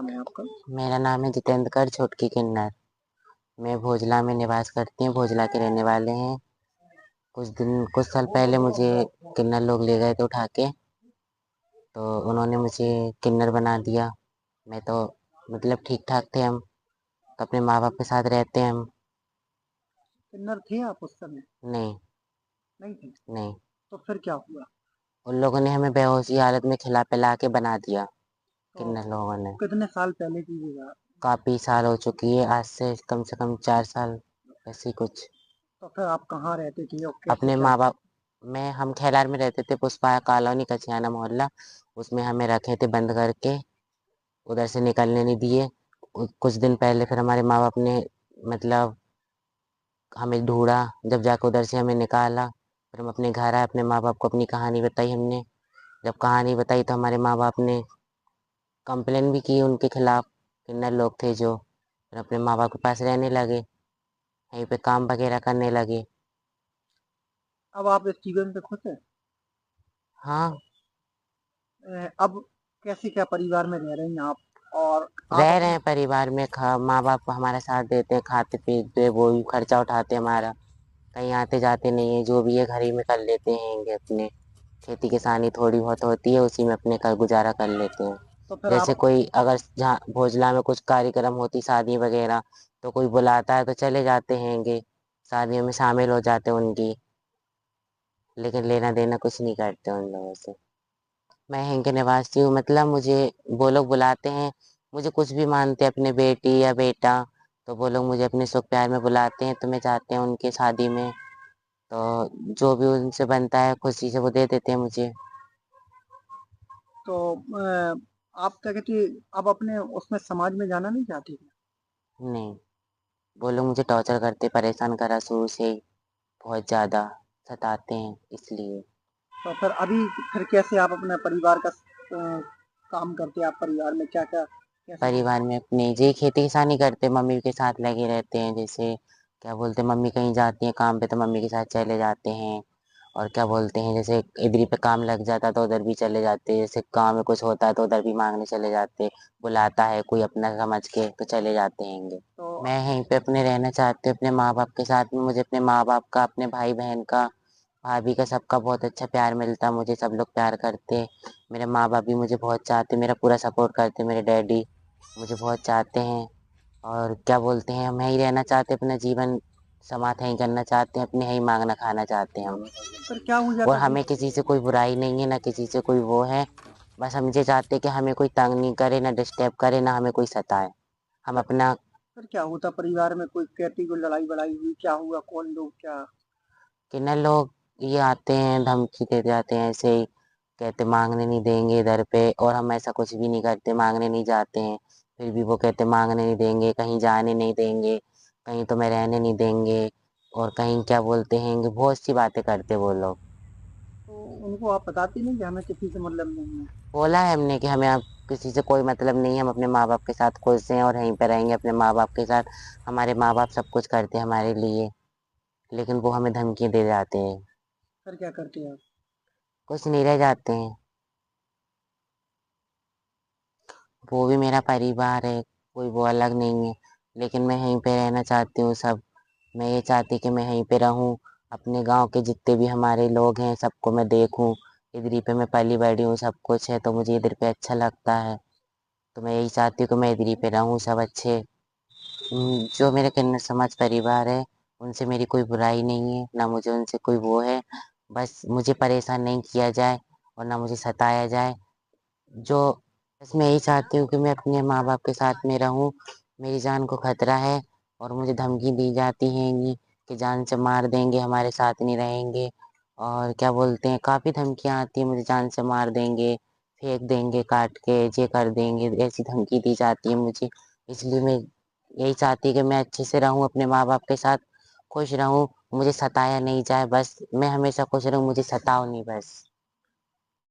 नाम है आपका? मेरा नाम है जितेंद्र कर छोटकी किन्नर। मैं भोजला में निवास करती हूँ, भोजला के रहने वाले हैं। कुछ साल पहले मुझे किन्नर लोग ले गए थे उठा के, तो उन्होंने मुझे किन्नर बना दिया। मैं तो मतलब ठीक ठाक थे हम, तो अपने माँ बाप के साथ रहते हैं हम। किन्नर थे आप उस समय? नहीं। नहीं थे? नहीं। तो फिर क्या हुआ? उन लोगों ने हमें बेहोशी हालत में खिला पिला के बना दिया, तो किन्नर लोगों ने। कितने साल पहले की ये बात? काफ़ी साल हो चुकी है, आज से कम 4 साल, ऐसे ही कुछ। तो फिर आप कहाँ रहते थे और कैसे अपने क्या? माँ बाप में हम खैलार में रहते थे, पुष्पा कॉलोनी कचियाना मोहल्ला। उसमें हमें रखे थे बंद करके, उधर से निकलने नहीं दिए। कुछ दिन पहले फिर हमारे माँ बाप ने मतलब हमें ढूंढा, जब जाकर उधर से हमें निकाला। फिर हम अपने घर आए, अपने माँ बाप को अपनी कहानी बताई हमने। जब कहानी बताई तो हमारे माँ बाप ने कंप्लेन भी की उनके खिलाफ, किन्नर लोग थे जो। फिर अपने माँ बाप के पास रहने लगे, यहीं पे काम वगैरह करने लगे। अब आप इस जीवन से खुश हैं? हाँ। अब कैसे क्या परिवार में रह रही हैं आप? और आप रह रहे अपने हैं परिवार में, माँ बाप हमारा साथ देते हैं, खाते पीते, वो भी खर्चा उठाते हैं हमारा। कहीं आते जाते नहीं है, जो भी है घर ही में कर लेते हैं अपने। खेती किसानी थोड़ी बहुत होती है, उसी में अपने का गुजारा कर लेते हैं। तो फिर जैसे आप कोई अगर जहाँ भोजला में कुछ कार्यक्रम होती शादी वगैरह, तो कोई बुलाता है तो चले जाते हैंगे, शादियों में शामिल हो जाते हैं उनकी। लेकिन लेना देना कुछ नहीं करते उन लोगों से। मैं यहीं के निवासी हूँ, मतलब मुझे वो लोग बुलाते हैं। मुझे कुछ भी मानते हैं, अपने बेटी या बेटा, तो वो लोग मुझे अपने सुख प्यार में बुलाते हैं, तो मैं जाते हैं उनके शादी में। तो जो भी उनसे बनता है खुशी से वो दे देते हैं मुझे। तो आप क्या कहती है, आप अपने उसमें समाज में जाना नहीं चाहती हैं? नहीं। वो लोग मुझे टॉर्चर करते, परेशान करा शुरू से ही, बहुत ज़्यादा सताते हैं इसलिए। तो फिर अभी फिर कैसे आप अपने परिवार का काम करते हैं? आप परिवार में क्या-क्या कैसे क्या? परिवार में अपनी जी खेती किसानी करते, मम्मी के साथ लगे रहते हैं। जैसे क्या बोलते हैं, मम्मी कहीं जाती हैं काम पे तो मम्मी के साथ चले जाते हैं। और क्या बोलते हैं, जैसे इधर ही पे काम लग जाता है तो उधर भी चले जाते हैं। जैसे गाँव में कुछ होता है तो उधर भी मांगने चले जाते, बुलाता है कोई अपना समझ के तो चले जाते हैंगे। तो मैं यहीं पे अपने रहना चाहती हूँ अपने माँ बाप के साथ में। मुझे अपने माँ बाप का, अपने भाई बहन का, भाभी का, सबका बहुत अच्छा प्यार मिलता है मुझे। सब लोग प्यार करते, मेरे माँ बाप भी मुझे बहुत चाहते, मेरा पूरा सपोर्ट करते। मेरे डैडी मुझे बहुत चाहते हैं। और क्या बोलते हैं, हम यहीं रहना चाहते हैं, अपना जीवन समाप्त यहीं करना चाहते हैं, अपने यहीं मांगना खाना चाहते हैं हम। फिर क्या हो और जाता है? हमें किसी से कोई बुराई नहीं है, ना किसी से कोई वो है। बस हम ये चाहते हैं कि हमें कोई तंग नहीं करे, ना डिस्टर्ब करे, ना हमें कोई सताए। हम फिर अपना फिर क्या होता परिवार में? कोई कहती कोई लड़ाई-वड़ाई हुई, क्या हुआ? कौन लोग क्या? किन्नर लोग ये आते हैं, धमकी दे जाते हैं ऐसे ही, कहते मांगने नहीं देंगे इधर पे। और हम ऐसा कुछ भी नहीं करते, मांगने नहीं जाते हैं। फिर भी वो कहते मांगने नहीं देंगे, कहीं जाने नहीं देंगे, कहीं तुम्हें रहने नहीं देंगे। और कहीं क्या बोलते हैं, बहुत सी बातें करते वो लोग। तो उनको आप बताती नहीं कि हमें किसी से मतलब नहीं है? बोला है हमने कि हमें अब किसी से कोई मतलब नहीं है, हम अपने माँ बाप के साथ खुश हैं और यहीं पे रहेंगे अपने माँ बाप के साथ। हमारे माँ बाप सब कुछ करते हैं हमारे लिए, लेकिन वो हमें धमकी दे जाते हैं। फिर क्या करते हैं आप? कुछ नहीं, रह जाते हैं। वो भी मेरा परिवार है, कोई वो अलग नहीं है। लेकिन मैं यहीं पे रहना चाहती हूँ सब। मैं ये चाहती कि मैं यहीं पे रहूँ, अपने गांव के जितने भी हमारे लोग हैं सबको मैं देखूँ। इधर ही पे मैं पली बड़ी हूँ, सब कुछ है तो मुझे इधर पे अच्छा लगता है। तो मैं यही चाहती हूँ कि मैं इधर ही पे रहूँ, सब अच्छे। जो मेरे किन्नर समाज परिवार है, उनसे मेरी कोई बुराई नहीं है, ना मुझे उनसे कोई वो है। बस मुझे परेशान नहीं किया जाए और ना मुझे सताया जाए। जो बस मैं यही चाहती हूँ कि मैं अपने माँ बाप के साथ में रहूँ। मेरी जान को खतरा है और मुझे धमकी दी जाती है कि जान से मार देंगे, हमारे साथ नहीं रहेंगे। और क्या बोलते हैं, काफ़ी धमकियाँ आती हैं, मुझे जान से मार देंगे, फेंक देंगे काट के, ये कर देंगे, ऐसी धमकी दी जाती है मुझे। इसलिए मैं यही चाहती कि मैं अच्छे से रहूँ अपने माँ बाप के साथ, खुश रहूँ, मुझे सताया नहीं जाए। बस मैं हमेशा खुश रहूँ, मुझे सताओ नहीं बस।